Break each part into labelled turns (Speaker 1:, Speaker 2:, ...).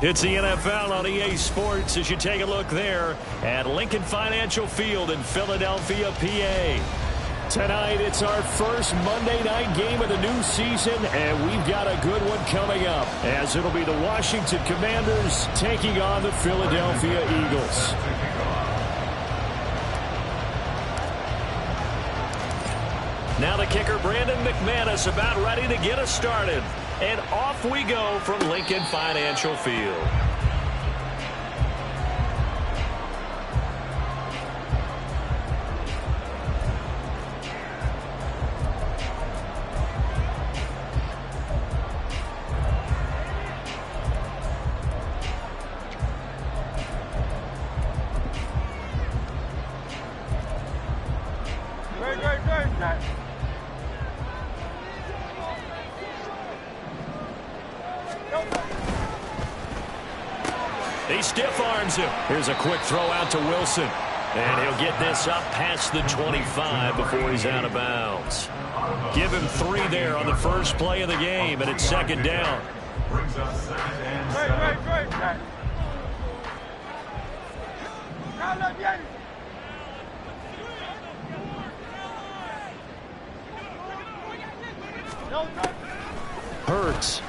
Speaker 1: It's the NFL on EA Sports as you take a look there at Lincoln Financial Field in Philadelphia, PA. Tonight, it's our first Monday night game of the new season, and we've got a good one coming up, as it'll be the Washington Commanders taking on the Philadelphia Eagles. Now the kicker, Brandon McManus, about ready to get us started. And off we go from Lincoln Financial Field. He stiff arms him. Here's a quick throw out to Wilson. And he'll get this up past the 25 before he's out of bounds. Give him 3 there on the first play of the game, and it's second down. Hurts.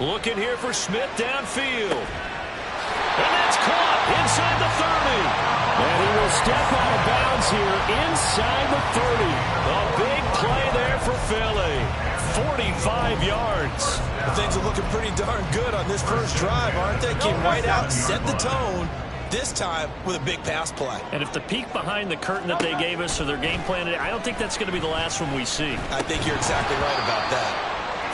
Speaker 1: Looking here for Smith downfield. And that's caught inside the 30. And he will step out of bounds here inside the 30. A big play there for Philly. 45 yards.
Speaker 2: Things are looking pretty darn good on this first drive, aren't they? Came right out, set the tone, this time with a big pass play.
Speaker 1: And if the peek behind the curtain that they gave us or their game plan, I don't think that's going to be the last one we see.
Speaker 2: I think you're exactly right about that.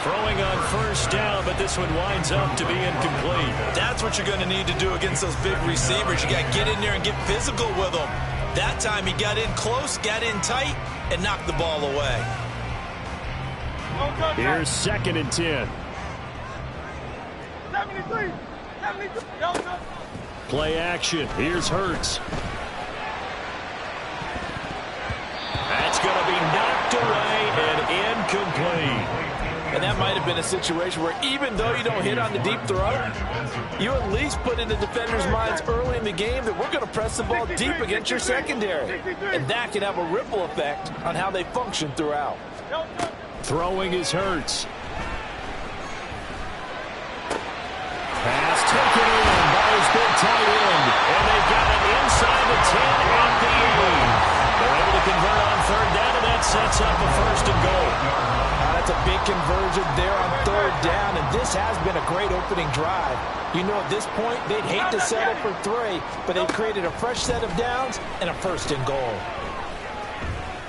Speaker 1: Throwing on first down, but this one winds up to be incomplete.
Speaker 2: That's what you're going to need to do against those big receivers. You got to get in there and get physical with them. That time he got in close, got in tight, and knocked the ball away.
Speaker 1: Here's 2nd and 10. Play action. Here's Hurts. That's going to be knocked away and incomplete.
Speaker 3: And that might have been a situation where even though you don't hit on the deep throw, you at least put in the defender's minds early in the game that we're going to press the ball deep against your secondary. And that can have a ripple effect on how they function throughout.
Speaker 1: Throwing is Hurts. Pass taken in by his big tight end. And they've got it inside the 10 at the 8. They're able to convert on 3rd down, and that sets up a 1st and goal.
Speaker 3: That's a big conversion there on 3rd down, and this has been a great opening drive. You know, at this point, they'd hate to settle for 3, but they've created a fresh set of downs and a 1st and goal.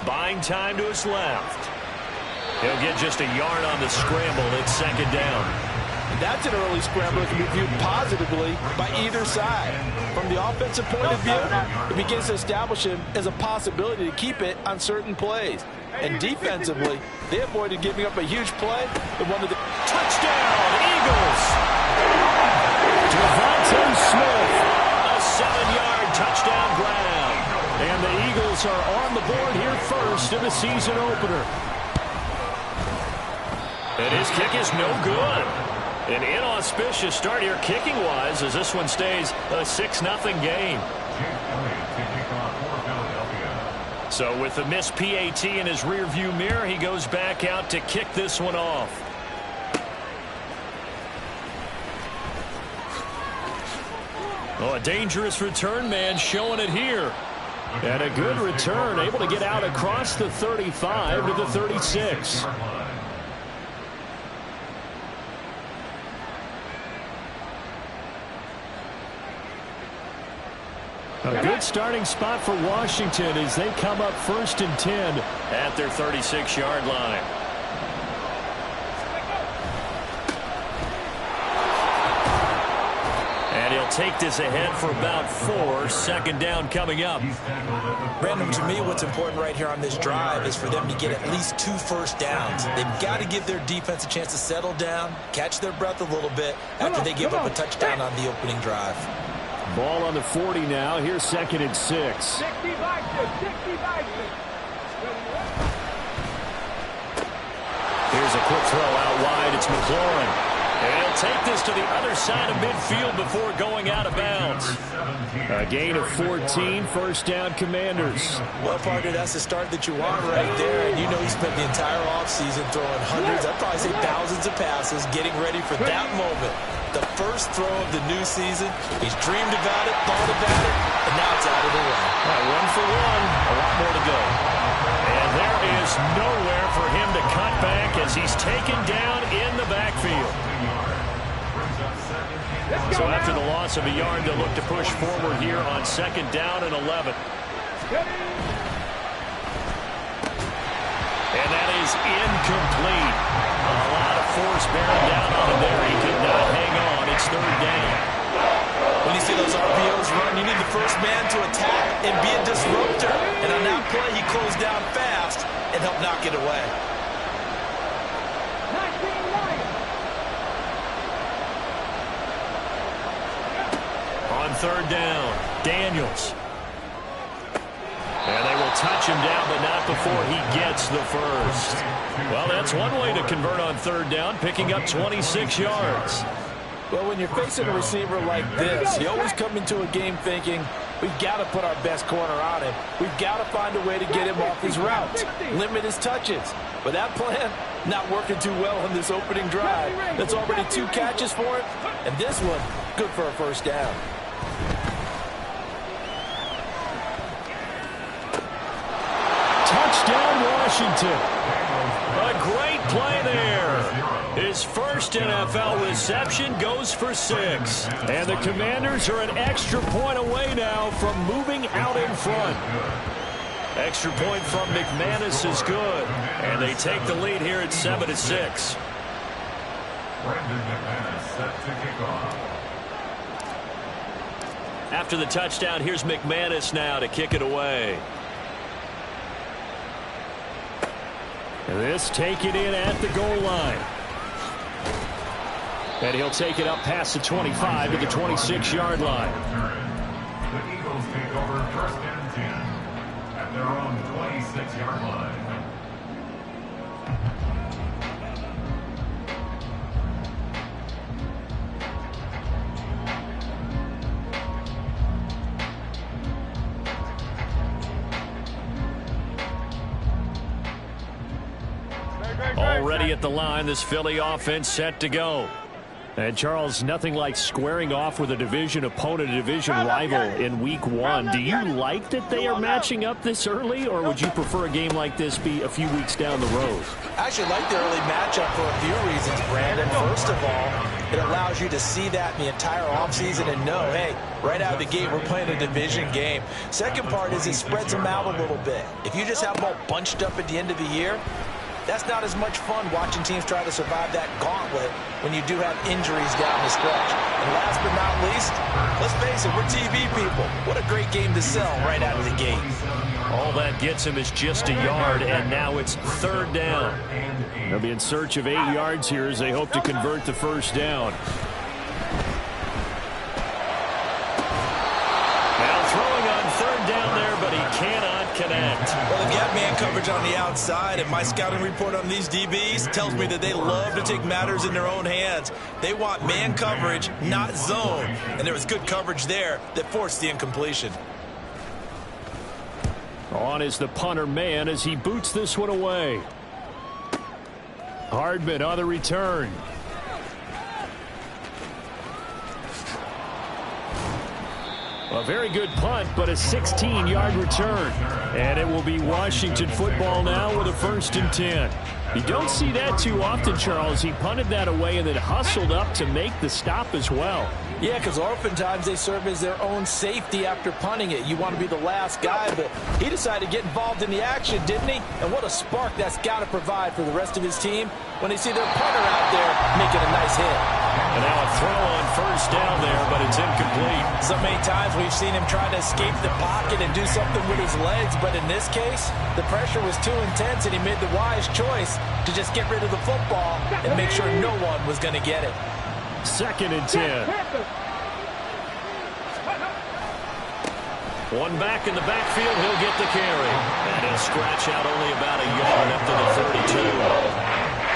Speaker 1: Buying time to his left. He'll get just a yard on the scramble. It's 2nd down.
Speaker 3: That's an early scramble that can be viewed positively by either side. From the offensive point of view, it begins to establish him as a possibility to keep it on certain plays. And defensively, they avoided giving up a huge play.
Speaker 1: Touchdown, Eagles! Devontae Smith, a 7-yard touchdown grab. And the Eagles are on the board here first in the season opener. And his kick is no good. An inauspicious start here kicking-wise as this one stays a 6-0 game. So with the missed PAT in his rearview mirror, he goes back out to kick this one off. Oh, a dangerous return man showing it here. And a good return, able to get out across the 35 to the 36. A good starting spot for Washington as they come up 1st and 10 at their 36-yard line. And he'll take this ahead for about 4. 2nd down coming up.
Speaker 2: Brandon, to me, what's important right here on this drive is for them to get at least 2 first downs. They've got to give their defense a chance to settle down, catch their breath a little bit after they give up a touchdown on the opening drive.
Speaker 1: Ball on the 40 now. Here's 2nd and 6. Here's a quick throw out wide. It's McLaurin. And he'll take this to the other side of midfield before going out of bounds. A gain of 14, first down Commanders.
Speaker 2: Well, partner, that's the start that you want right there. And you know he spent the entire offseason throwing hundreds, I'd probably say thousands of passes, getting ready for that moment. The first throw of the new season. He's dreamed about it, thought about it, and now it's out of the way.
Speaker 1: One for one, a lot more to go. And there is nowhere for him to cut back as he's taken down in the backfield. So after the loss of a yard, they'll look to push forward here on second down and 11. And that is incomplete. A lot of force bearing down on him there. He could not hang on. It's third down.
Speaker 2: When you see those RPOs run, you need the first man to attack and be a disruptor. And on that play, he closed down fast and helped knock it away.
Speaker 1: On third down, Daniels. And they will touch him down, but not before he gets the first. Well, that's one way to convert on third down, picking up 26 yards.
Speaker 3: Well, when you're facing a receiver like this, you always come into a game thinking, we've got to put our best corner on him. We've got to find a way to get him off his routes, limit his touches. But that plan, not working too well on this opening drive. That's already 2 catches for him, and this one, good for a first down.
Speaker 1: Touchdown, Washington. A great play there. His first NFL reception goes for 6. And the Commanders are an extra point away now from moving out in front. Extra point from McManus is good. And they take the lead here at 7-6. After the touchdown, here's McManus now to kick it away. This taken in at the goal line. And he'll take it up past the 25 to the 26-yard line.
Speaker 4: The Eagles take over first and 10 at their own 26-yard line.
Speaker 1: Already at the line, this Philly offense set to go. And Charles, nothing like squaring off with a division opponent, a division rival in week 1. Do you like that they are matching up this early, or would you prefer a game like this be a few weeks down the road?
Speaker 2: I actually like the early matchup for a few reasons, Brandon. First of all, it allows you to see that in the entire offseason and know, hey, right out of the gate, we're playing a division game. Second part is it spreads them out a little bit. If you just have them all bunched up at the end of the year, that's not as much fun watching teams try to survive that gauntlet when you do have injuries down the stretch. And last but not least, let's face it, we're TV people. What a great game to sell right out of the gate.
Speaker 1: All that gets him is just a yard, and now it's third down. They'll be in search of 8 yards here as they hope to convert the first down. Now throwing on third down there, but he cannot connect.
Speaker 2: Well, they've got man coverage on the outside, and my scouting report on these DBs tells me that they love to take matters in their own hands. They want man coverage, not zone. And there was good coverage there that forced the incompletion.
Speaker 1: On is the punter man as he boots this one away. Hardman on the return. A very good punt, but a 16-yard return. And it will be Washington football now with a 1st and 10. You don't see that too often, Charles. He punted that away and then hustled up to make the stop as well.
Speaker 3: Yeah, because oftentimes they serve as their own safety after punting it. You want to be the last guy, but he decided to get involved in the action, didn't he? And what a spark that's got to provide for the rest of his team when they see their punter out there making a nice hit.
Speaker 1: And now a throw on first down there, but it's incomplete.
Speaker 3: So many times we've seen him try to escape the pocket and do something with his legs, but in this case, the pressure was too intense and he made the wise choice to just get rid of the football and make sure no one was going to get it.
Speaker 1: 2nd and 10. One back in the backfield, he'll get the carry. And he'll scratch out only about a yard up to the 32.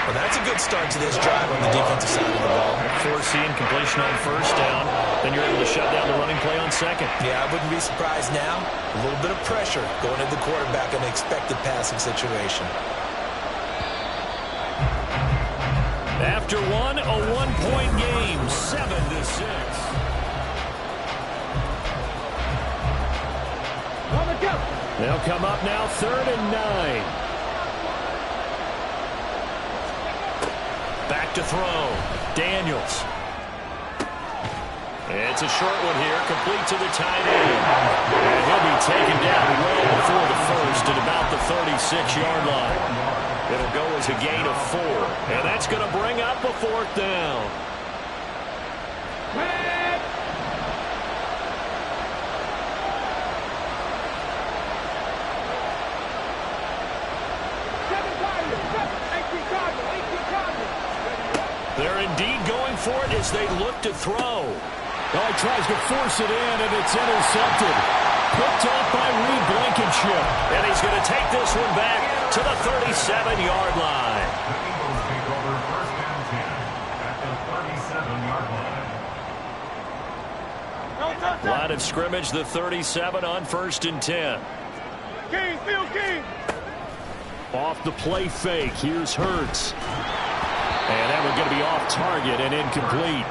Speaker 2: Well, that's That's a good start to this drive on the defensive side of the ball.
Speaker 1: Forcing completion on first down. Then you're able to shut down the running play on second.
Speaker 2: Yeah, I wouldn't be surprised now. A little bit of pressure going into the quarterback in an expected passing situation.
Speaker 1: After one, a one-point game, 7-6. They'll come up now, 3rd and 9. Back to throw. Daniels. It's a short one here, complete to the tight end. And he'll be taken down well before the first at about the 36-yard line. It'll go as a gain of 4. And that's going to bring up a 4th down. They're indeed going for it as they look to throw.
Speaker 5: Oh, he tries to force it in, and it's intercepted. Picked off by Reed Blankenship.
Speaker 1: And he's going to take this one back to the 37-yard line.
Speaker 4: The Eagles take over 1st and 10 at the 37-yard line.
Speaker 1: Line of scrimmage, the 37 on 1st and 10.
Speaker 5: King, Phil King.
Speaker 1: Off the play fake. Here's Hurts. And that one's going to be off target and incomplete.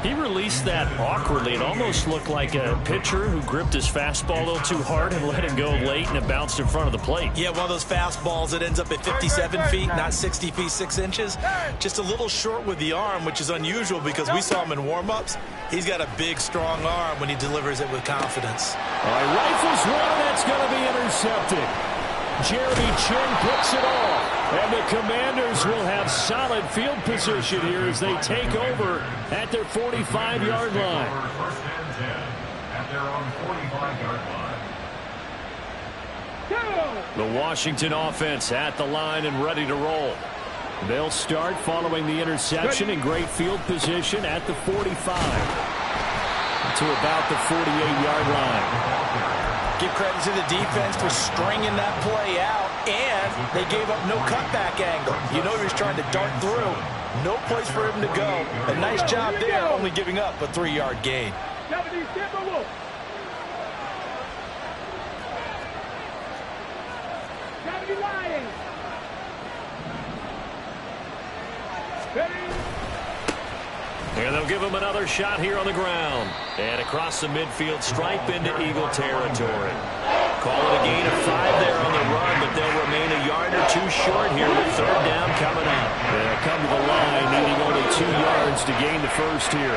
Speaker 1: He released that awkwardly. It almost looked like a pitcher who gripped his fastball a little too hard and let him go late, and it bounced in front of the plate.
Speaker 2: Yeah, one of those fastballs that ends up at 57 feet, not 60 feet, 6 inches. Just a little short with the arm, which is unusual because we saw him in warm-ups. He's got a big, strong arm when he delivers it with confidence.
Speaker 5: All right, rifles one, that's going to be intercepted. Jeremy Chinn picks it off. And the Commanders will have solid field position here as they take over at their 45-yard line.
Speaker 4: 1st and 10 at their own 45-yard line.
Speaker 1: The Washington offense at the line and ready to roll. They'll start following the interception in great field position at the 45 to about the 48-yard line.
Speaker 2: Give credit to the defense for stringing that play out, and they gave up no cutback angle. You know he was trying to dart through. No place for him to go. A nice job there, only giving up a 3-yard gain.
Speaker 1: And they'll give him another shot here on the ground. And across the midfield stripe into Eagle territory. Call it a gain of 5 there on the run, but they'll remain a yard or 2 short here with 3rd down coming up. They'll come to the line needing only 2 yards to gain the first here.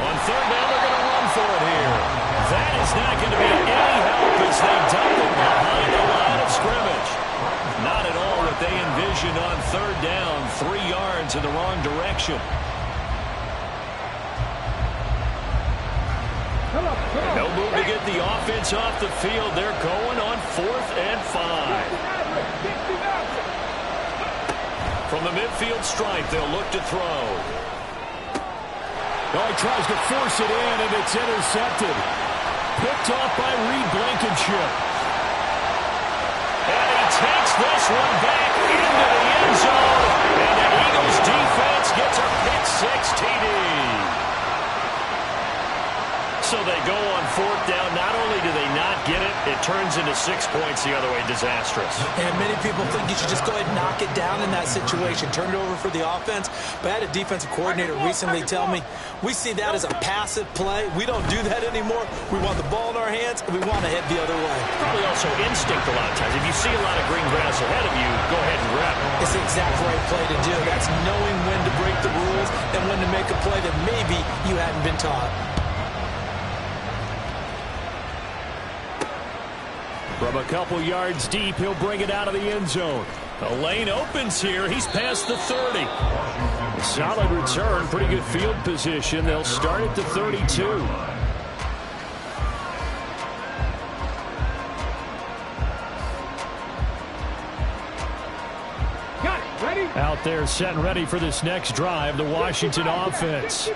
Speaker 1: On 3rd down, they're going to run for it here. That is not going to be any help as they dump it behind the line of scrimmage. Not at all what they envisioned on 3rd down. 3 yards in the wrong direction. No move to get the offense off the field. They're going on 4th and 5. From the midfield stripe, they'll look to throw.
Speaker 5: Oh, he tries to force it in, and it's intercepted. Picked off by Reed Blankenship.
Speaker 1: And he takes this one back into the end zone. And the Eagles defense gets a pick-6 TD. So they go on 4th down. Not only do they not get it, it turns into 6 points the other way. Disastrous.
Speaker 2: And many people think you should just go ahead and knock it down in that situation. Turn it over for the offense. But I had a defensive coordinator recently tell me, we see that as a passive play. We don't do that anymore. We want the ball in our hands, and we want to head the other way.
Speaker 1: Probably also instinct a lot of times. If you see a lot of green grass ahead of you, go ahead and grab it.
Speaker 2: It's the exact right play to do. That's knowing when to break the rules and when to make a play that maybe you hadn't been taught.
Speaker 5: From a couple yards deep, he'll bring it out of the end zone.
Speaker 1: The lane opens here. He's past the 30.
Speaker 5: Solid return, pretty good field position. They'll start at the 32. Out there set and ready for this next drive, the Washington offense.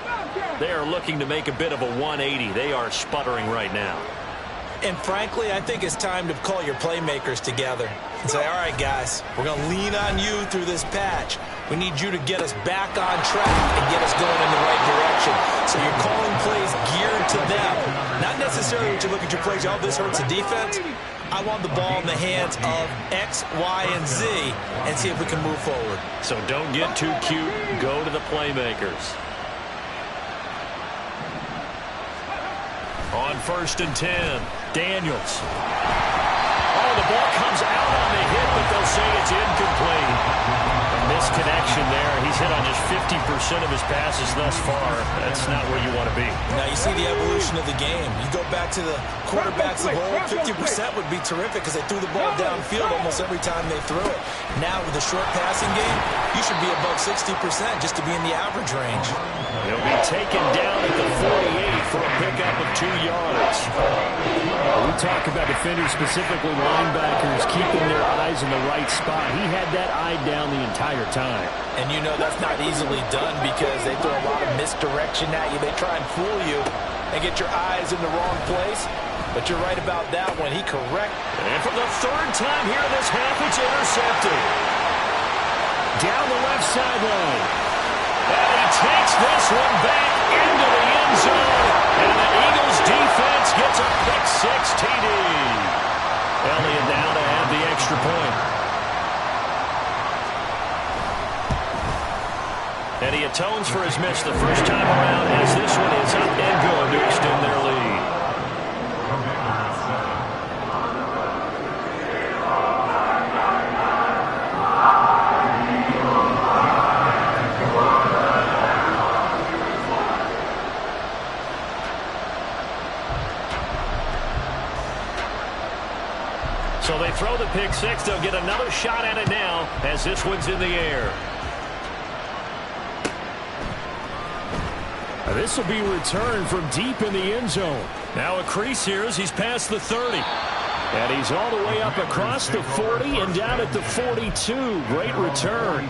Speaker 1: They are looking to make a bit of a 180. They are sputtering right now.
Speaker 2: And frankly, I think it's time to call your playmakers together and say, all right, guys, we're going to lean on you through this patch. We need you to get us back on track and get us going in the right direction. So you're calling plays geared to them. Not necessarily what you look at your plays, oh, this hurts the defense. I want the ball in the hands of X, Y, and Z and see if we can move forward.
Speaker 1: So don't get too cute. Go to the playmakers. On 1st and 10, Daniels. Oh, the ball comes out on the hit, but they'll say it's incomplete. A misconnection there. He's hit on just 50% of his passes thus far. That's not where you want to be.
Speaker 2: Now you see the evolution of the game. You go back to the quarterbacks of old, 50% would be terrific because they threw the ball downfield almost every time they threw it. Now with the short passing game, you should be above 60% just to be in the average range.
Speaker 1: He'll be taken down at the 48 for a pickup of 2 yards. We talk about defenders, specifically linebackers, keeping their eyes in the right spot. He had that eye down the entire time.
Speaker 2: And you know that's not easily done because they throw a lot of misdirection at you. They try and fool you and get your eyes in the wrong place. But you're right about that one. He correct.
Speaker 1: And for the 3rd time here in this half, it's intercepted. Down the left sideline. And he takes this one back into the end zone. And the Eagles defense gets a pick-6 TD. Elliott now to add the extra point. And he atones for his miss the first time around as this one is up and good to extend their lead. So they throw the pick-6. They'll get another shot at it now as this one's in the air. This will be returned from deep in the end zone. Now a crease here as he's past the 30. And he's all the way up across the 40 and down at the 42. Great return.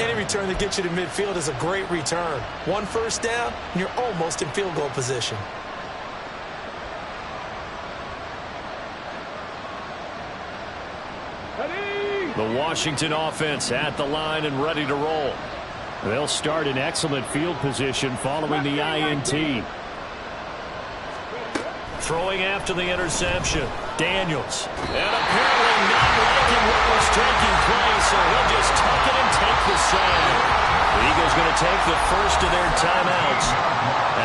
Speaker 2: Any return that gets you to midfield is a great return. 1 first down, and you're almost in field goal position.
Speaker 1: The Washington offense at the line and ready to roll. They'll start in excellent field position following the INT. Throwing after the interception. Daniels. And apparently not liking what was taking place, so he'll just tuck it and take the sack. The Eagles going to take the first of their timeouts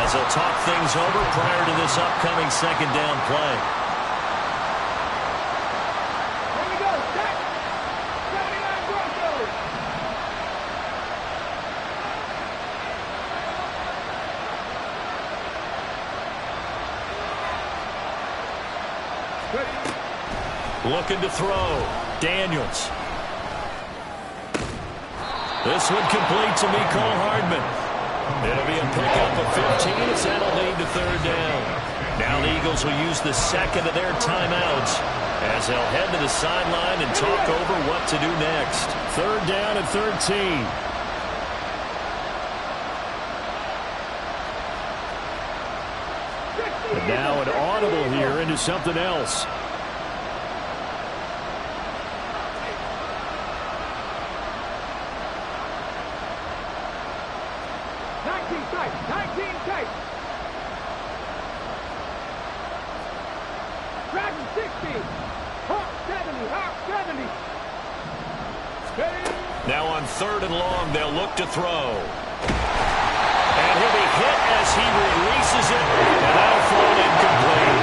Speaker 1: as they'll talk things over prior to this upcoming 2nd down play. Looking to throw. Daniels. This one complete to Mecole Hardman. It'll be a pickup of 15 as that'll lead to 3rd down. Now the Eagles will use the 2nd of their timeouts as they'll head to the sideline and talk over what to do next. 3rd down and 13. And now an audible here into something else. Now on 3rd and long, they'll look to throw. And he'll be hit as he releases it, and that'll fall incomplete.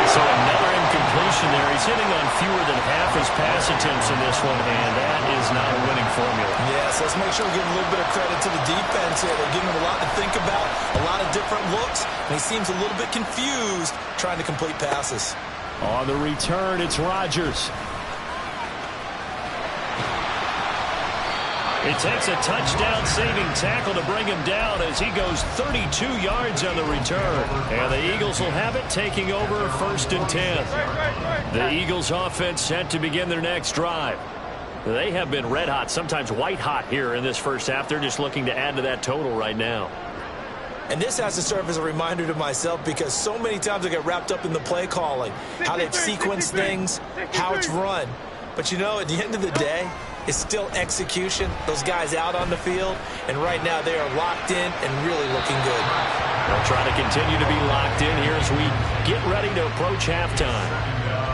Speaker 1: So another incompletion there. He's hitting on fewer than half his pass attempts in this one, and that is not a winning formula.
Speaker 2: Yes, let's make sure we give a little bit of credit to the defense here. They're giving him a lot to think about, a lot of different looks, and he seems a little bit confused trying to complete passes.
Speaker 1: On the return, it's Rodgers. It takes a touchdown-saving tackle to bring him down as he goes 32 yards on the return. And the Eagles will have it, taking over 1st and 10. The Eagles offense set to begin their next drive. They have been red hot, sometimes white hot here in this first half. They're just looking to add to that total right now.
Speaker 2: And this has to serve as a reminder to myself because so many times I get wrapped up in the play calling, how they've sequenced things, how it's run. But, you know, at the end of the day, it's still execution. Those guys out on the field, and right now they are locked in and really looking good.
Speaker 1: They'll try to continue to be locked in here as we get ready to approach halftime.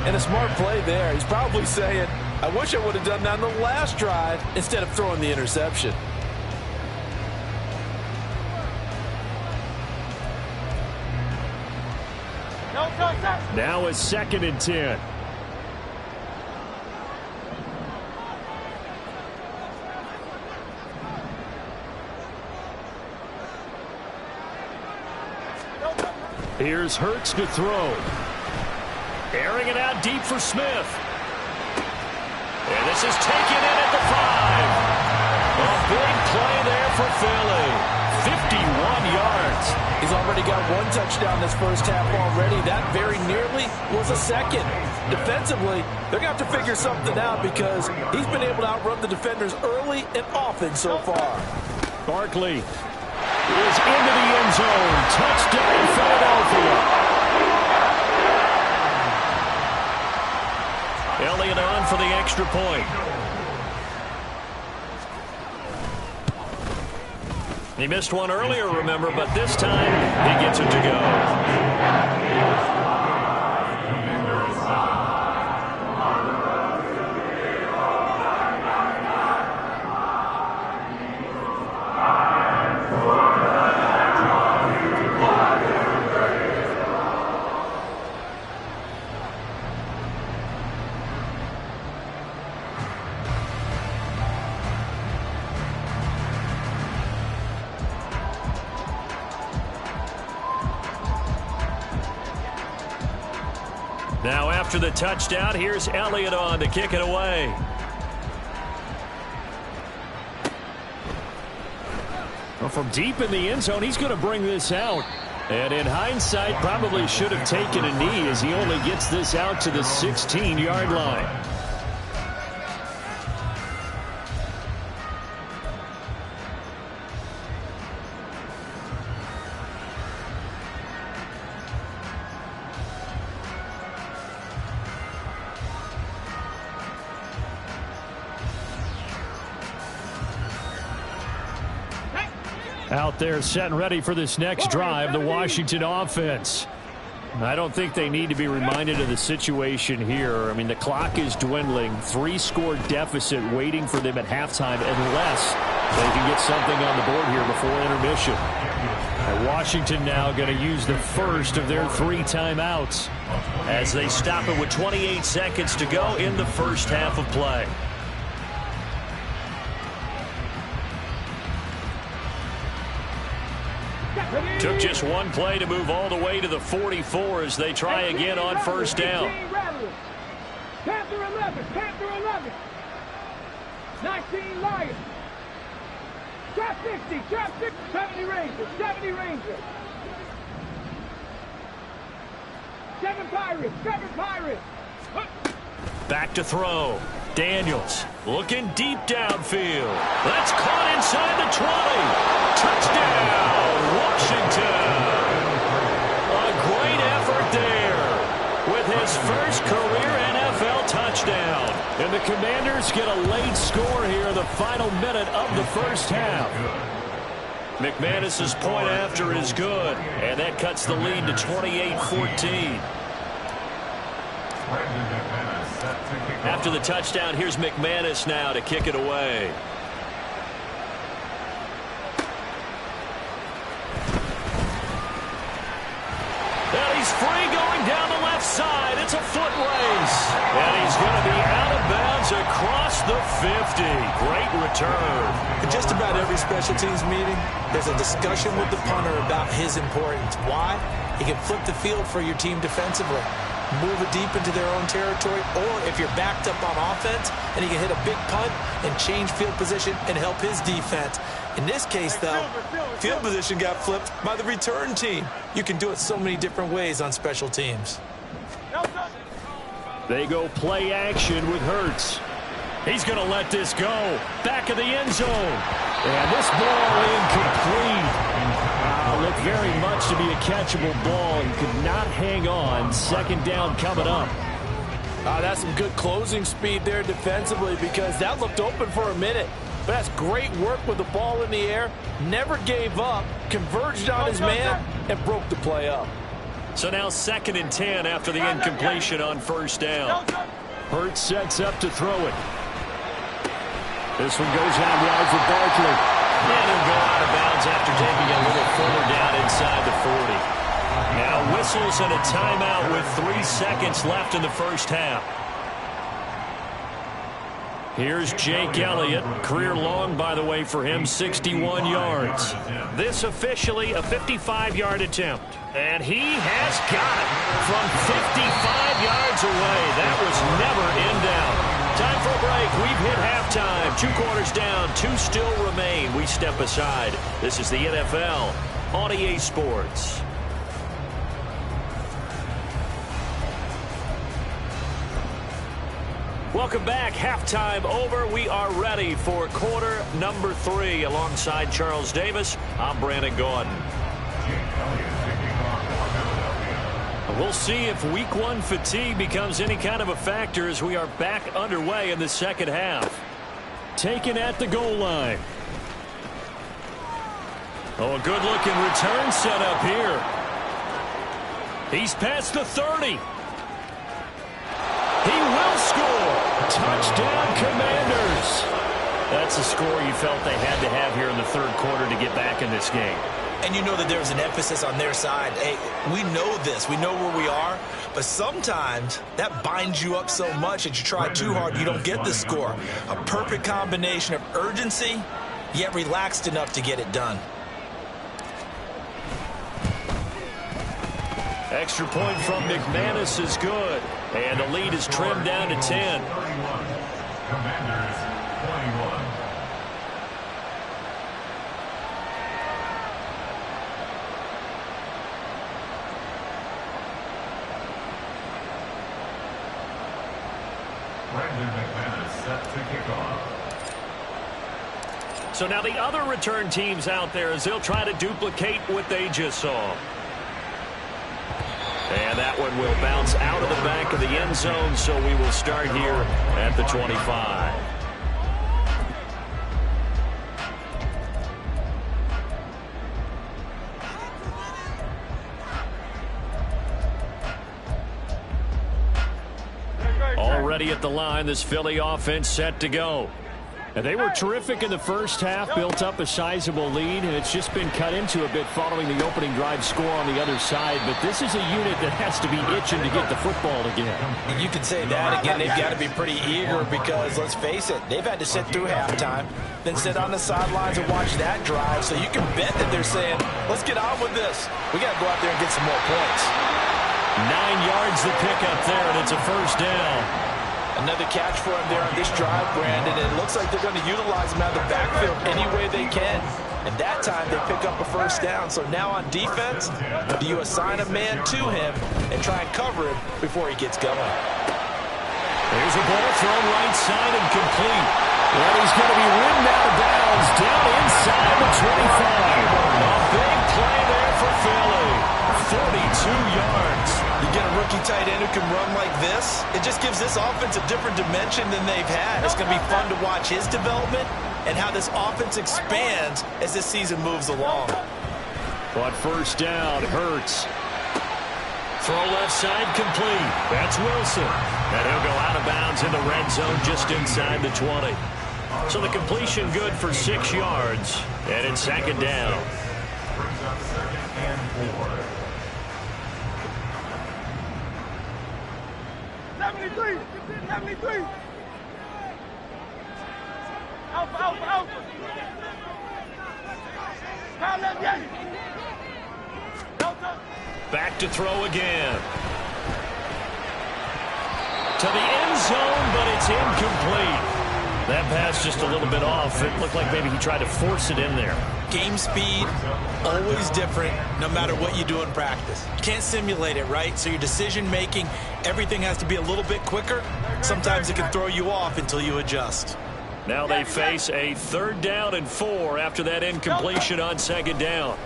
Speaker 3: And a smart play there. He's probably saying, I wish I would have done that on the last drive instead of throwing the interception.
Speaker 5: Now it's 2nd and 10. Here's Hurts to throw. Airing it out deep for Smith. And this is taken in at the 5. A big play there for Philly. 51 yards.
Speaker 3: He's already got 1 touchdown this first half already. That very nearly was a second. Defensively, they're going to have to figure something out because he's been able to outrun the defenders early and often so far.
Speaker 5: Barkley is into the end zone. Touchdown, Philadelphia. Elliott on for the extra point. He missed one earlier, remember, but this time he gets it to go. Now after the touchdown, here's Elliott on to kick it away. Well, from deep in the end zone, he's going to bring this out. And in hindsight, probably should have taken a knee as he only gets this out to the 16-yard line. Out there set and ready for this next drive, the Washington offense. I don't think they need to be reminded of the situation here. I mean, the clock is dwindling. 3-score deficit waiting for them at halftime unless they can get something on the board here before intermission. And Washington now going to use the first of their 3 timeouts as they stop it with 28 seconds to go in the first half of play. Took just one play to move all the way to the 44 as they try again on first down.
Speaker 6: Panther 11, Panther 11. 19 Lions. Trap 60, trap 60. 70 Rangers, 70 Rangers. 7 Pirates, 7 Pirates.
Speaker 1: Back to throw. Daniels looking deep downfield. That's caught inside the 20. Touchdown, Washington. A great effort there with his first career NFL touchdown. And the Commanders get a late score here in the final minute of the first half. McManus's point after is good, and that cuts the lead to 28-14. After the touchdown, here's McManus now to kick it away. And he's free going down the left side. It's a foot race. And he's going to be out of bounds across the 50. Great return.
Speaker 2: In just about every special teams meeting, there's a discussion with the punter about his importance. Why? He can flip the field for your team defensively, move it deep into their own territory, or if you're backed up on offense, and he can hit a big punt and change field position and help his defense. In this case, though, field position got flipped by the return team. You can do it so many different ways on special teams.
Speaker 5: They go play action with Hurts. He's going to let this go. Back of the end zone. And this ball incomplete. Look very much to be a catchable ball and could not hang on. Second down coming up.
Speaker 3: That's some good closing speed there defensively, because that looked open for a minute. But that's great work with the ball in the air. Never gave up, converged on his man, and broke the play up.
Speaker 1: So now 2nd and 10 after the incompletion on first down.
Speaker 5: Hurts sets up to throw it. This one goes out wide for Barkley.
Speaker 1: And he'll go out of bounds after taking a little further down inside the 40. Now whistles and a timeout with 3 seconds left in the first half. Here's Jake Elliott. Career long, by the way, for him, 61 yards. This officially a 55-yard attempt. And he has got it from 55 yards away. That was never in doubt. Time for a break. We've hit halftime. 2 quarters down. 2 still remain. We step aside. This is the NFL on EA Sports. Welcome back. Halftime over. We are ready for quarter number 3. Alongside Charles Davis, I'm Brandon Gaudin. We'll see if week 1 fatigue becomes any kind of a factor as we are back underway in the second half.
Speaker 5: Taken at the goal line.
Speaker 1: Oh, a good-looking return set up here. He's past the 30. He will score. Touchdown, Commanders. That's a score you felt they had to have here in the third quarter to get back in this game.
Speaker 2: And you know that there's an emphasis on their side. Hey, we know this. We know where we are. But sometimes that binds you up so much that you try too hard, you don't get the score. A perfect combination of urgency, yet relaxed enough to get it done.
Speaker 1: Extra point from McManus is good. And the lead is trimmed down to 10.
Speaker 4: Commanders 21. Brandon McManus set to kick off.
Speaker 1: So now the other return teams out there as they'll try to duplicate what they just saw. And that one will bounce out of the back of the end zone, so we will start here at the 25. Already at the line, this Philly offense set to go.
Speaker 5: And they were terrific in the first half, built up a sizable lead, and it's just been cut into a bit following the opening drive score on the other side. But this is a unit that has to be itching to get the football again.
Speaker 3: You can say that again. They've got to be pretty eager because, let's face it, they've had to sit through halftime, then sit on the sidelines and watch that drive. So you can bet that they're saying, let's get on with this. We got to go out there and get some more points.
Speaker 1: 9 yards the pickup there, and it's a first down.
Speaker 3: Another catch for him there on this drive, Brandon. And it looks like they're going to utilize him out of the backfield any way they can. And that time they pick up a first down. So now on defense, do you assign a man to him and try and cover him before he gets going?
Speaker 1: There's a ball thrown right side and complete. And he's going to be ridden out of bounds down inside the 25. A big play there for Philly. 42 yards.
Speaker 3: You get a rookie tight end who can run like this, it just gives this offense a different dimension than they've had. It's going to be fun to watch his development and how this offense expands as this season moves along.
Speaker 5: But first down, Hurts.
Speaker 1: Throw left side complete. That's Wilson. And he'll go out of bounds in the red zone just inside the 20. So the completion good for 6 yards. And it's second down.
Speaker 4: Brings up 2nd and 4.
Speaker 6: 73! 73! Alpha, alpha, alpha! Pound that gate! Delta!
Speaker 1: Back to throw again. To the end zone, but it's incomplete. That pass just a little bit off. It looked like maybe he tried to force it in there.
Speaker 2: Game speed, always different no matter what you do in practice. You can't simulate it, right? So your decision-making, everything has to be a little bit quicker. Sometimes it can throw you off until you adjust.
Speaker 1: Now they face a 3rd down and 4 after that incompletion on 2nd down.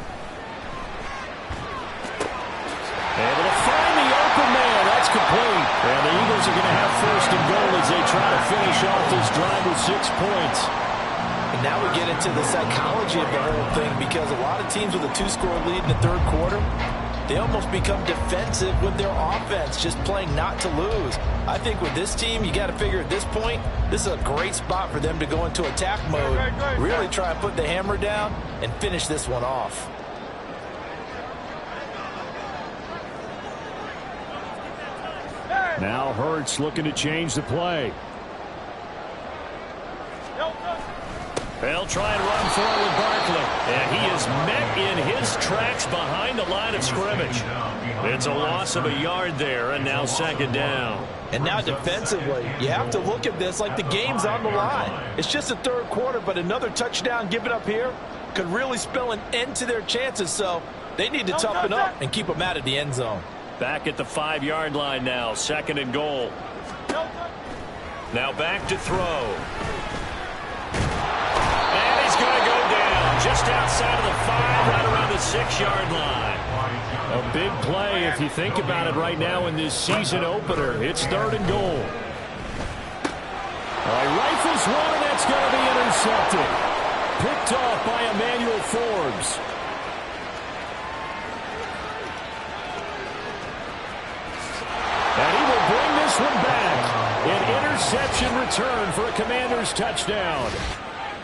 Speaker 5: Able to find the open man. That's complete. And the Eagles are going to have first and goal as they try to finish off this drive with 6 points.
Speaker 3: And now we get into the psychology of the whole thing, because a lot of teams with a 2-score lead in the third quarter, they almost become defensive with their offense, just playing not to lose. I think with this team, you got to figure at this point, this is a great spot for them to go into attack mode, really try and put the hammer down and finish this one off.
Speaker 5: Now Hurts looking to change the play. They'll try and run forward Barkley. And he is met in his tracks behind the line of scrimmage. It's a loss of a yard there, and now second down.
Speaker 3: And now defensively, you have to look at this like the game's on the line. It's just the third quarter, but another touchdown given up here could really spell an end to their chances. So they need to toughen up and keep them out of the end zone.
Speaker 5: Back at the 5-yard line now, second and goal. Now back to throw. And he's going to go down just outside of the 5, right around the 6-yard line. A big play if you think about it right now in this season opener. It's third and goal. Rifles one, and that's going to be intercepted. Picked off by Emmanuel Forbes. And he will bring this one back. An interception return for a Commanders touchdown.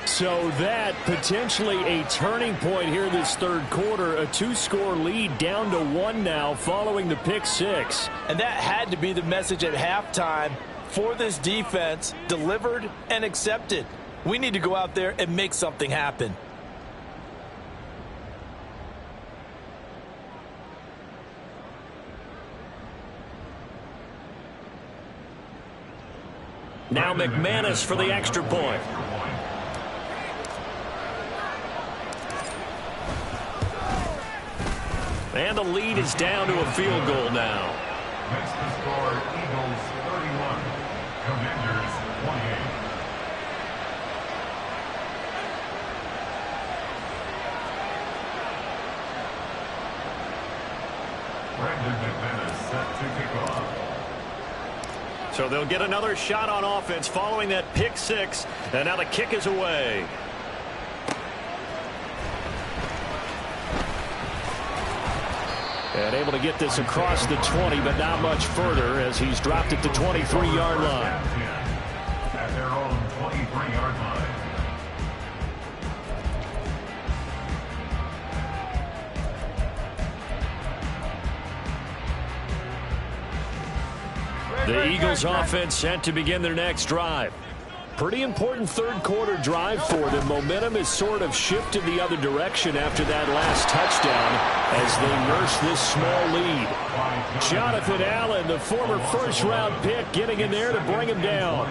Speaker 5: So that potentially a turning point here this third quarter. A 2-score lead down to 1 now following the pick 6.
Speaker 3: And that had to be the message at halftime for this defense, delivered and accepted. We need to go out there and make something happen.
Speaker 5: Now McManus for the extra point. And the lead is down to a field goal now.
Speaker 4: Makes the score Eagles 31, Commanders 28. Brandon McManus set to kick off.
Speaker 5: So they'll get another shot on offense following that pick 6. And now the kick is away. And able to get this across the 20, but not much further as he's dropped it to 23-yard line.
Speaker 4: At their own 23-yard line.
Speaker 5: The Eagles offense set to begin their next drive. Pretty important third quarter drive for them. Momentum has sort of shifted the other direction after that last touchdown as they nurse this small lead. Jonathan Allen, the former first-round pick, getting in there to bring him down.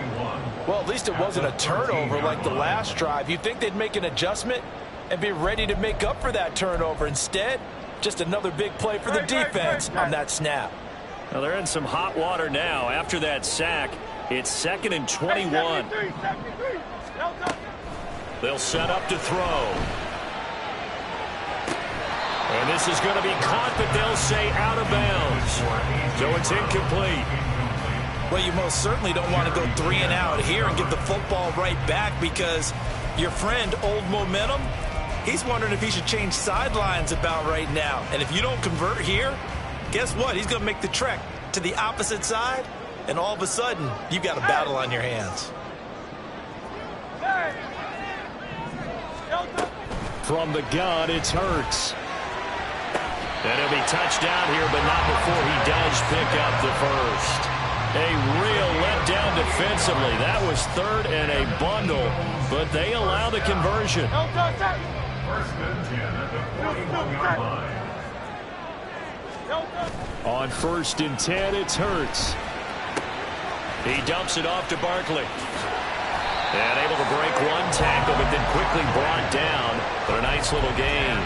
Speaker 3: Well, at least it wasn't a turnover like the last drive. You'd think they'd make an adjustment and be ready to make up for that turnover. Instead, just another big play for the defense on that snap.
Speaker 5: Now they're in some hot water now after that sack. It's second and 21. They'll set up to throw. And this is going to be caught, but they'll say out of bounds. So it's incomplete.
Speaker 3: Well, you most certainly don't want to go 3 and out here and give the football right back, because your friend, Old Momentum, he's wondering if he should change sidelines about right now. And if you don't convert here, guess what? He's going to make the trek to the opposite side, and all of a sudden, you've got a battle on your hands.
Speaker 5: From the gun, it's Hurts. And he'll be touchdown here, but not before he does pick up the first. A real letdown defensively. That was third and a bundle, but they allow the conversion.
Speaker 4: First and 10 at the 41-yard line.
Speaker 5: On first and 10, it's Hurts. He dumps it off to Barkley. And able to break one tackle, but then quickly brought down. But a nice little gain.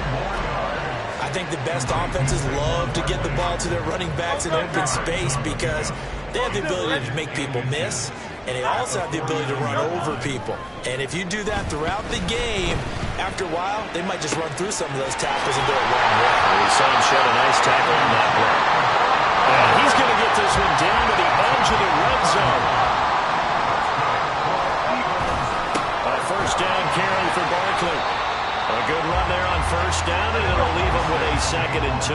Speaker 3: I think the best offenses love to get the ball to their running backs in open space, because they have the ability to make people miss, and they also have the ability to run over people. And if you do that throughout the game, after a while, they might just run through some of those tackles and do it one way.
Speaker 5: We saw him shed a nice tackle on that play.
Speaker 1: And he's going to get this one down to the edge of the red zone. A first down carry for Barkley. A good run there on first down, and it'll leave him with a 2nd and 2.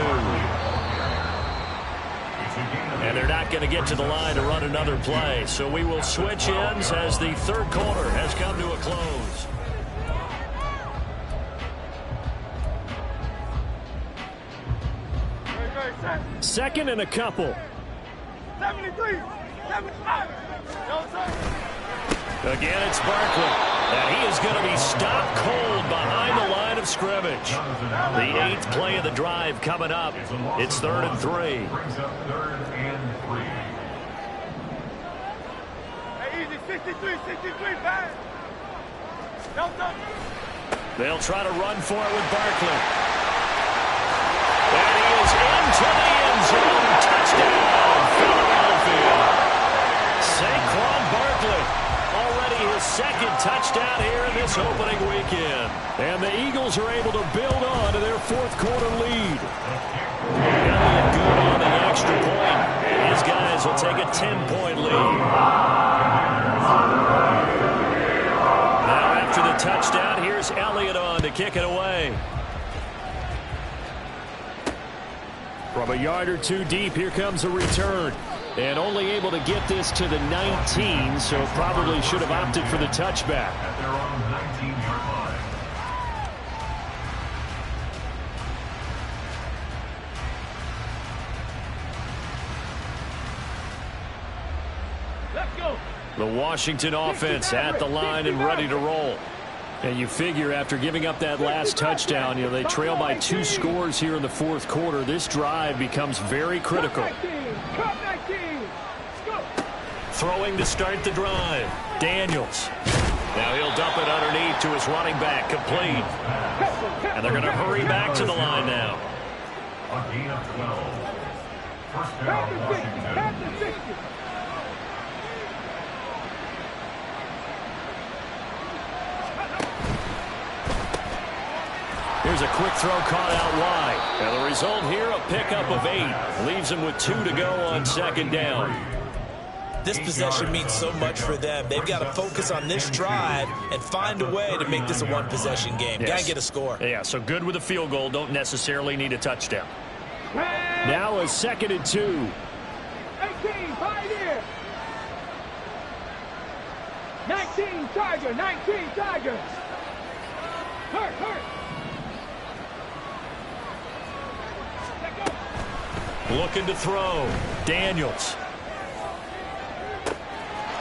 Speaker 1: And they're not going to get to the line to run another play. So we will switch ends as the third quarter has come to a close.
Speaker 5: Second and a couple.
Speaker 6: 73, 75.
Speaker 1: Again, it's Barkley. And he is going to be stopped cold behind the line of scrimmage. The 8th play of the drive coming up. It's 3rd and 3.
Speaker 4: Brings up 3rd and 3.
Speaker 6: Hey, easy, 63, 63, fine.
Speaker 1: They'll try to run for it with Barkley. And he is into the end zone. Touchdown, Philadelphia. Saquon Barkley. Already his 2nd touchdown here in this opening weekend.
Speaker 5: And the Eagles are able to build on to their 4th quarter lead.
Speaker 1: Elliott good on the extra point. And his guys will take a 10-point lead. Now after the touchdown, here's Elliott on to kick it away.
Speaker 5: From a yard or two deep, here comes a return. And only able to get this to the 19, so probably should have opted for the touchback.
Speaker 4: At their own 19-yard line.
Speaker 6: Let's go.
Speaker 5: The Washington offense at the line and ready to roll. And you figure after giving up that last touchdown, they trail by 2 scores here in the 4th quarter. This drive becomes very critical.
Speaker 6: Cut 19. Go.
Speaker 1: Throwing to start the drive. Daniels. Now he'll dump it underneath to his running back. Complete. And they're going to hurry back to the line now.
Speaker 4: A gain of 12. First down, Washington.
Speaker 1: Here's a quick throw caught out wide. And the result here, a pickup of 8. Leaves them with 2 to go on 2nd down.
Speaker 2: This possession means so much for them. They've got to focus on this drive and find a way to make this a one-possession game.
Speaker 1: Yes.
Speaker 2: Got to get a score.
Speaker 1: Yeah, so good with a field goal. Don't necessarily need a touchdown.
Speaker 5: Now a 2nd and 2.
Speaker 6: 18, Pioneer. 19, Tiger. 19, Tiger. Hurt.
Speaker 1: Looking to throw. Daniels.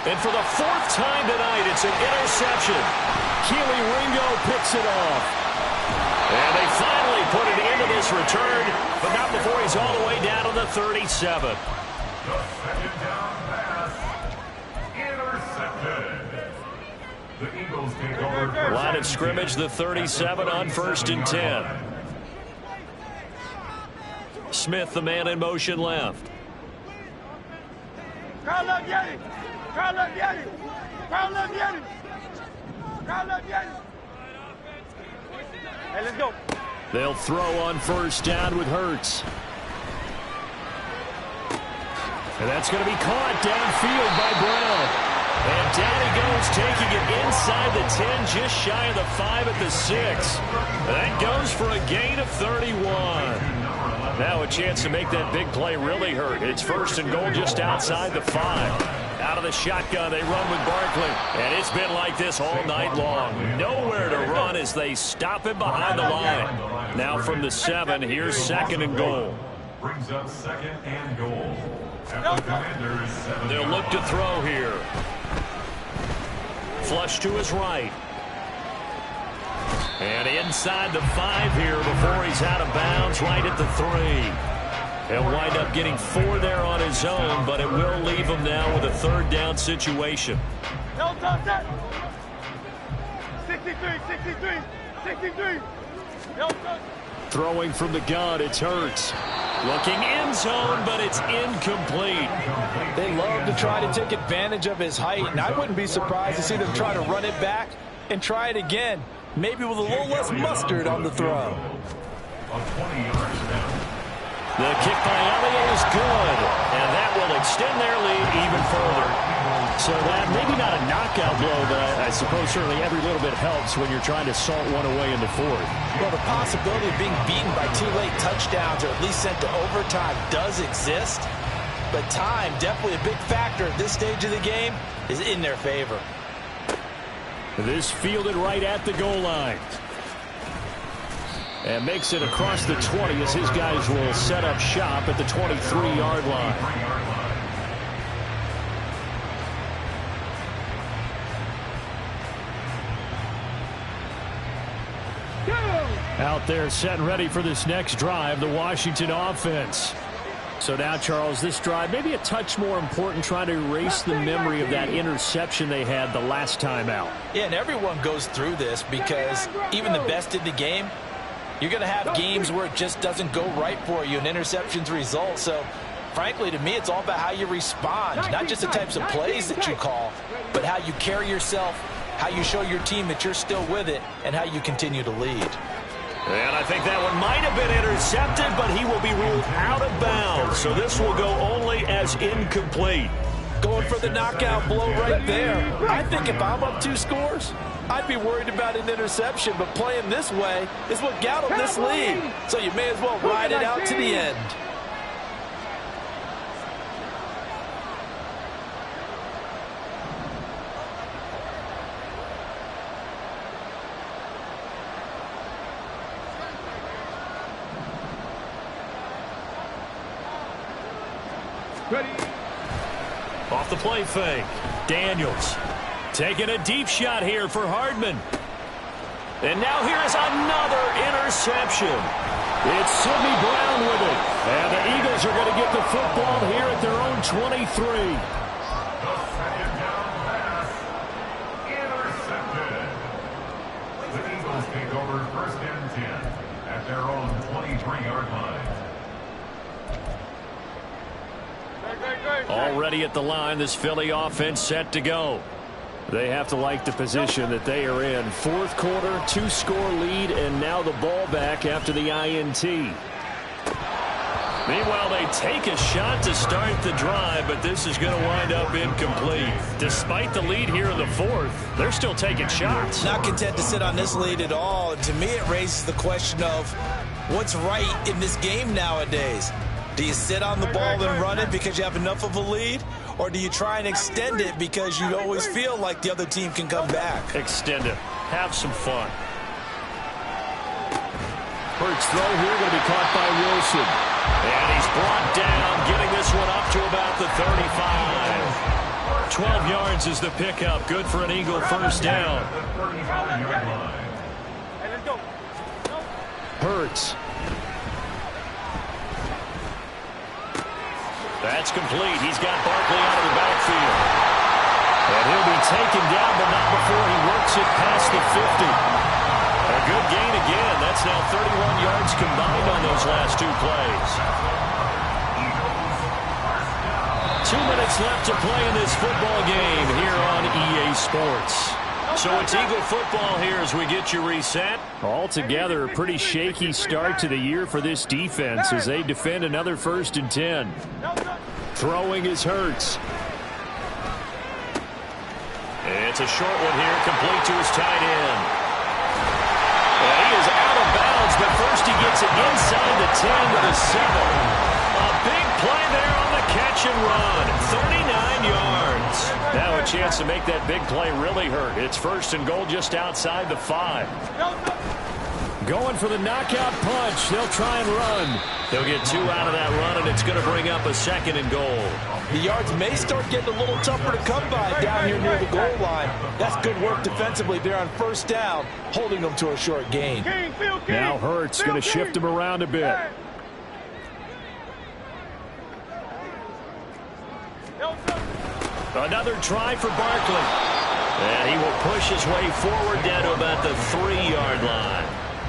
Speaker 1: And for the 4th time tonight, it's an interception.
Speaker 5: Keely Ringo picks it off.
Speaker 1: And they finally put it into this return, but not before he's all the way down to the 37.
Speaker 4: The 2nd down pass. Intercepted. The Eagles take over.
Speaker 1: Line of scrimmage, the 37 on 1st and 10. Smith, the man in motion left.
Speaker 6: Carl up, Yeti. Carl up, Yeti. Carl up, Yeti. Carl up, Yeti. Hey, let's go.
Speaker 5: They'll throw on first down with Hurts. And that's going to be caught downfield by Brown. And down he goes, taking it inside the 10, just shy of the 5 at the 6.
Speaker 1: That goes for a gain of 31. Now a chance to make that big play really hurt. It's 1st and goal just outside the 5. Out of the shotgun, they run with Barkley. And it's been like this all night long. Nowhere to run as they stop him behind the line. Now from the 7, here's 2nd and goal.
Speaker 4: Brings up 2nd and goal. At the Commanders' 7.
Speaker 1: They'll look to throw here. Flush to his right. And inside the 5 here before he's out of bounds, right at the 3. He'll wind up getting 4 there on his own, but it will leave him now with a 3rd down situation.
Speaker 6: No touch that. 63, 63, 63. No touch.
Speaker 5: Throwing from the gun, it's Hurts.
Speaker 1: Looking end zone, but it's incomplete.
Speaker 3: They love to try to take advantage of his height, and I wouldn't be surprised to see them try to run it back and try it again, maybe with a little less mustard on the throw.
Speaker 4: A 20-yard down.
Speaker 1: The kick by Elliott is good, and that will extend their lead even further. So that, maybe not a knockout blow, but I suppose certainly every little bit helps when you're trying to salt one away in the fourth.
Speaker 2: Well, the possibility of being beaten by 2 late touchdowns or at least sent to overtime does exist, but time, definitely a big factor at this stage of the game, is in their favor.
Speaker 1: This fielded right at the goal line. And makes it across the 20 as his guys will set up shop at the 23-yard line. Out there set and ready for this next drive, the Washington offense. So now, Charles, this drive maybe a touch more important, trying to erase the memory of that interception they had the last time out.
Speaker 2: Yeah, and everyone goes through this because even the best in the game, you're going to have games where it just doesn't go right for you, and interceptions result. So, frankly, to me, it's all about how you respond, not just the types of plays that you call, but how you carry yourself, how you show your team that you're still with it, and how you continue to lead.
Speaker 1: And I think that one might have been intercepted, but he will be ruled out of bounds. So this will go only as incomplete.
Speaker 3: Going for the knockout blow right there. I think if I'm up 2 scores, I'd be worried about an interception, but playing this way is what got them this lead. So you may as well ride it out to the end.
Speaker 6: Ready.
Speaker 1: Off the play fake. Daniels taking a deep shot here for Hardman. And now here is another interception. It's Sidney Brown with it. And the Eagles are going to get the football here at their own 23.
Speaker 4: The second down pass intercepted. The Eagles take over 1st and 10 at their own 23-yard line.
Speaker 1: Already at the line, this Philly offense set to go. They have to like the position that they are in. 4th quarter, 2-score lead, and now the ball back after the INT. Meanwhile, they take a shot to start the drive, but this is going to wind up incomplete. Despite the lead here in the 4th, they're still taking shots.
Speaker 2: Not content to sit on this lead at all. And to me, it raises the question of what's right in this game nowadays. Do you sit on the ball and run it because you have enough of a lead? Or do you try and extend it because you always feel like the other team can come back?
Speaker 1: Extend it. Have some fun. Hurts throw here going to be caught by Wilson. And he's brought down, getting this one up to about the 35. 12 yards is the pickup. Good for an Eagle first down. Hurts. That's complete. He's got Barkley out of the backfield. And he'll be taken down, but not before he works it past the 50. A good gain again. That's now 31 yards combined on those last 2 plays. 2 minutes left to play in this football game here on EA Sports. So it's Eagle football here as we get you reset. Altogether, a pretty shaky start to the year for this defense as they defend another 1st and 10. Throwing is Hurts. It's a short one here, complete to his tight end. And he is out of bounds, but first he gets it inside the 10 to the 7. A big play there on the catch and run. 39 yards. Now a chance to make that big play really hurt. It's 1st and goal just outside the 5. Going for the knockout punch. They'll try and run. They'll get 2 out of that run, and it's going to bring up a 2nd and goal.
Speaker 3: The yards may start getting a little tougher to come by down here near the goal line. That's good work defensively there on 1st down, holding them to a short gain.
Speaker 1: Now Hurts going to shift him around a bit. Another try for Barkley. And he will push his way forward down to about the 3-yard line.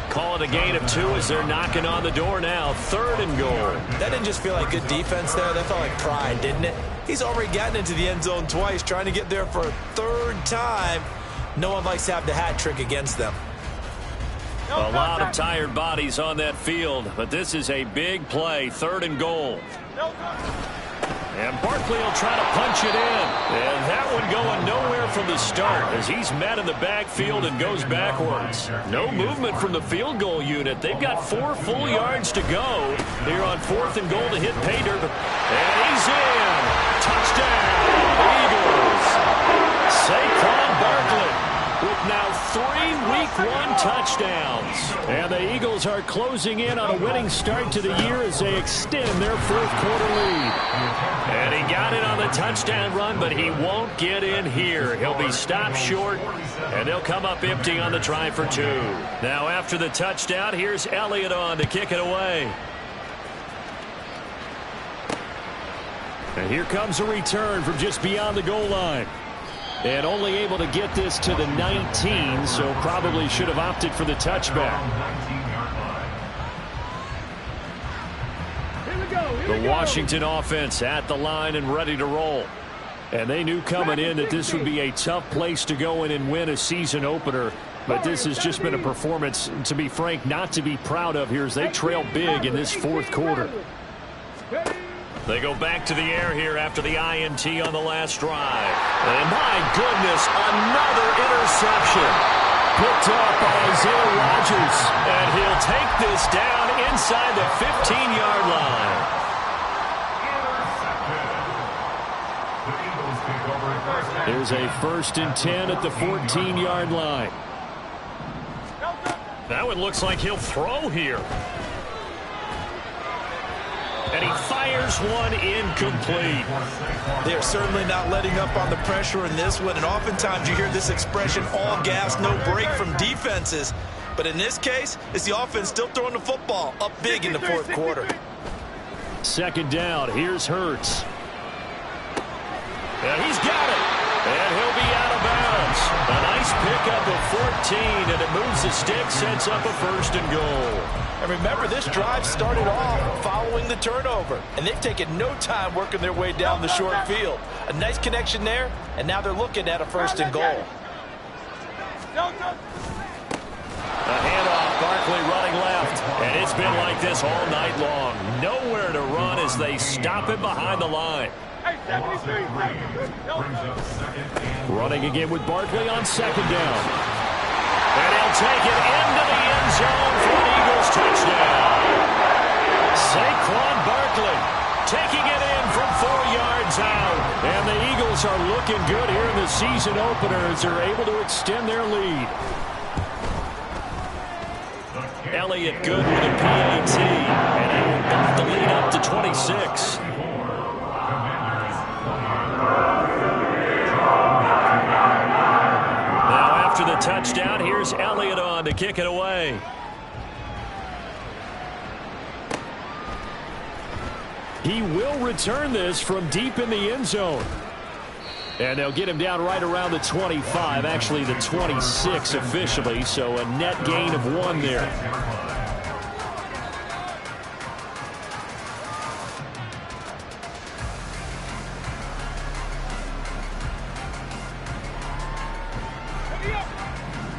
Speaker 1: Call it a gain of 2 as they're knocking on the door now. 3rd and goal.
Speaker 2: That didn't just feel like good defense there. That felt like pride, didn't it? He's already gotten into the end zone twice, trying to get there for a 3rd time. No one likes to have the hat trick against them.
Speaker 1: A lot of tired bodies on that field, but this is a big play, 3rd and goal. And Barkley will try to punch it in. And that one going nowhere from the start as he's met in the backfield and goes backwards. No movement from the field goal unit. They've got 4 full yards to go here on 4th and goal to hit pay dirt. And he's in. Touchdown, Eagles. Saquon Barkley with now 3 Week 1 touchdowns. And the Eagles are closing in on a winning start to the year as they extend their 4th quarter lead. And he got it on the touchdown run, but he won't get in here. He'll be stopped short, and they'll come up empty on the try for 2. Now after the touchdown, here's Elliott on to kick it away. And here comes a return from just beyond the goal line. And only able to get this to the 19, so probably should have opted for the touchback. The Washington offense at the line and ready to roll. And they knew coming in that this would be a tough place to go in and win a season opener. But this has just been a performance, to be frank, not to be proud of here as they trail big in this 4th quarter. They go back to the air here after the INT on the last drive. And my goodness, another interception. Picked up by Isaiah Rodgers. And he'll take this down inside the 15-yard line. There's a 1st and 10 at the 14-yard line. That one looks like he'll throw here. And he fires one incomplete.
Speaker 2: They are certainly not letting up on the pressure in this one. And oftentimes you hear this expression, all gas, no break from defenses. But in this case, it's the offense still throwing the football up big in the 4th quarter.
Speaker 1: 2nd down. Here's Hurts. And he's got it. And he'll be out of bounds. A nice pickup of 14, and it moves the stick, sets up a 1st and goal.
Speaker 3: And remember, this drive started off following the turnover, and they've taken no time working their way down the short field. A nice connection there, and now they're looking at a 1st and goal.
Speaker 1: A handoff, Barkley running left, and it's been like this all night long. Nowhere to run as they stop him behind the line. Running again with Barkley on 2nd down. And he'll take it into the end zone for an Eagles touchdown. Saquon Barkley taking it in from 4 yards out. And the Eagles are looking good here in the season opener as they're able to extend their lead. Elliott good with a PAT. And he will bump the lead up to 26. After the touchdown, here's Elliott on to kick it away. He will return this from deep in the end zone. And they'll get him down right around the 25, actually the 26 officially, so a net gain of 1 there.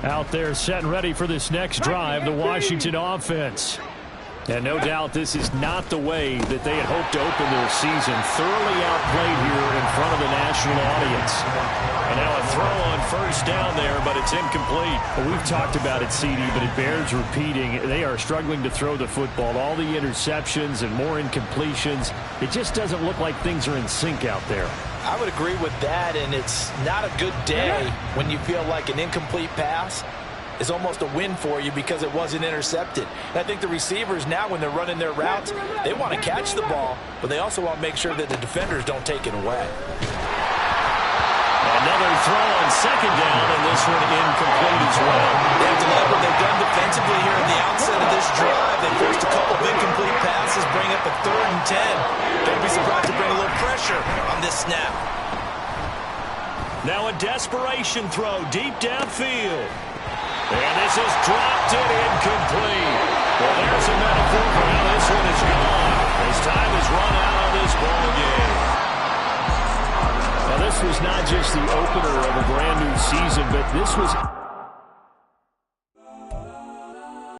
Speaker 1: Out there set and ready for this next drive, the Washington offense. And no doubt this is not the way that they had hoped to open their season. Thoroughly outplayed here in front of the national audience. And now a throw on 1st down there, but it's incomplete. Well, we've talked about it, CD, but it bears repeating. They are struggling to throw the football. All the interceptions and more incompletions. It just doesn't look like things are in sync out there.
Speaker 3: I would agree with that, and it's not a good day when you feel like an incomplete pass is almost a win for you because it wasn't intercepted. And I think the receivers now, when they're running their routes, they want to catch the ball, but they also want to make sure that the defenders don't take it away.
Speaker 1: Another throw on 2nd down, and this one incomplete as well.
Speaker 2: They have to like what they've done defensively here in the outset of this drive. They forced a couple of incomplete passes, bring up a 3rd and 10. Don't be surprised to bring a little pressure on this snap.
Speaker 1: Now a desperation throw deep downfield. And this is dropped it incomplete. Well, there's a metaphor for how this one is gone. As time has run out on this ball game. Now, this was not just the opener of a brand new season, but this was